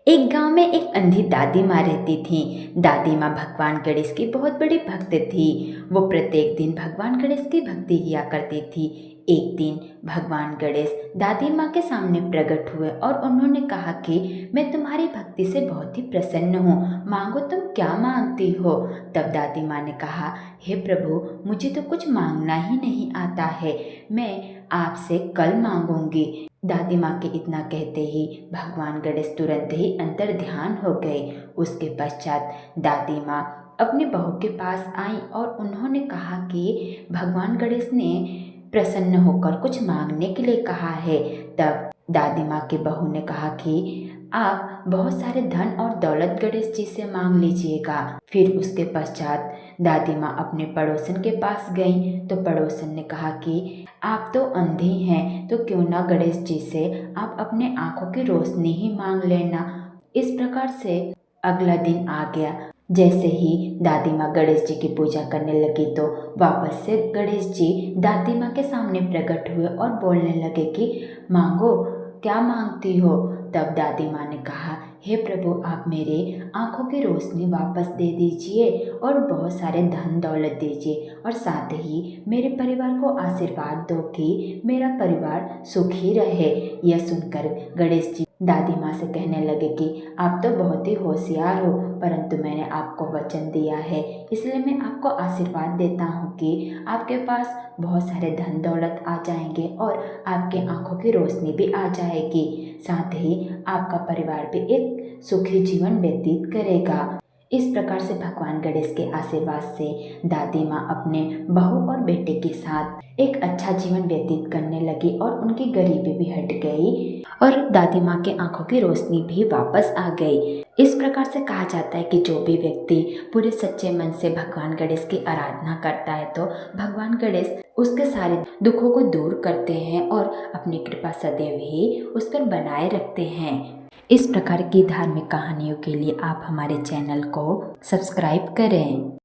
एक गांव में एक अंधी दादी माँ रहती थी। दादी माँ भगवान गणेश की बहुत बड़ी भक्त थी। वो प्रत्येक दिन भगवान गणेश की भक्ति किया करती थी। एक दिन भगवान गणेश दादी माँ के सामने प्रकट हुए और उन्होंने कहा कि मैं तुम्हारी भक्ति से बहुत ही प्रसन्न हूँ, मांगो तुम क्या मांगती हो। तब दादी माँ ने कहा, हे प्रभु, मुझे तो कुछ मांगना ही नहीं आता है, मैं आपसे कल मांगूंगी। दादी माँ के इतना कहते ही भगवान गणेश तुरंत ही अंतर ध्यान हो गए। उसके पश्चात दादी माँ अपनी बहू के पास आई और उन्होंने कहा कि भगवान गणेश ने प्रसन्न होकर कुछ मांगने के लिए कहा है। तब दादी माँ की बहू ने कहा कि आप बहुत सारे धन और दौलत गणेश जी से मांग लीजिएगा। फिर उसके पश्चात दादी माँ अपने पड़ोसन के पास गई तो पड़ोसन ने कहा कि आप तो अंधी हैं, तो क्यों ना गणेश जी से आप अपने आंखों की रोशनी ही मांग लेना। इस प्रकार से अगला दिन आ गया। जैसे ही दादी माँ गणेश जी की पूजा करने लगी तो वापस से गणेश जी दादी माँ के सामने प्रकट हुए और बोलने लगे कि मांगो, क्या मांगती हो। तब दादी माँ ने कहा, हे प्रभु, आप मेरे आंखों की रोशनी वापस दे दीजिए और बहुत सारे धन दौलत दीजिए और साथ ही मेरे परिवार को आशीर्वाद दो कि मेरा परिवार सुखी रहे। यह सुनकर गणेश जी दादी माँ से कहने लगे कि आप तो बहुत ही होशियार हो, परंतु मैंने आपको वचन दिया है, इसलिए मैं आपको आशीर्वाद देता हूँ कि आपके पास बहुत सारे धन दौलत आ जाएंगे और आपके आंखों की रोशनी भी आ जाएगी। साथ ही आपका परिवार भी एक सुखी जीवन व्यतीत करेगा। इस प्रकार से भगवान गणेश के आशीर्वाद से दादी माँ अपने बहू और बेटे के साथ एक अच्छा जीवन व्यतीत करने लगी और उनकी गरीबी भी हट गई और दादी माँ के आंखों की रोशनी भी वापस आ गई। इस प्रकार से कहा जाता है कि जो भी व्यक्ति पूरे सच्चे मन से भगवान गणेश की आराधना करता है तो भगवान गणेश उसके सारे दुखों को दूर करते हैं और अपनी कृपा सदैव ही उस पर बनाए रखते हैं। इस प्रकार की धार्मिक कहानियों के लिए आप हमारे चैनल को सब्सक्राइब करें।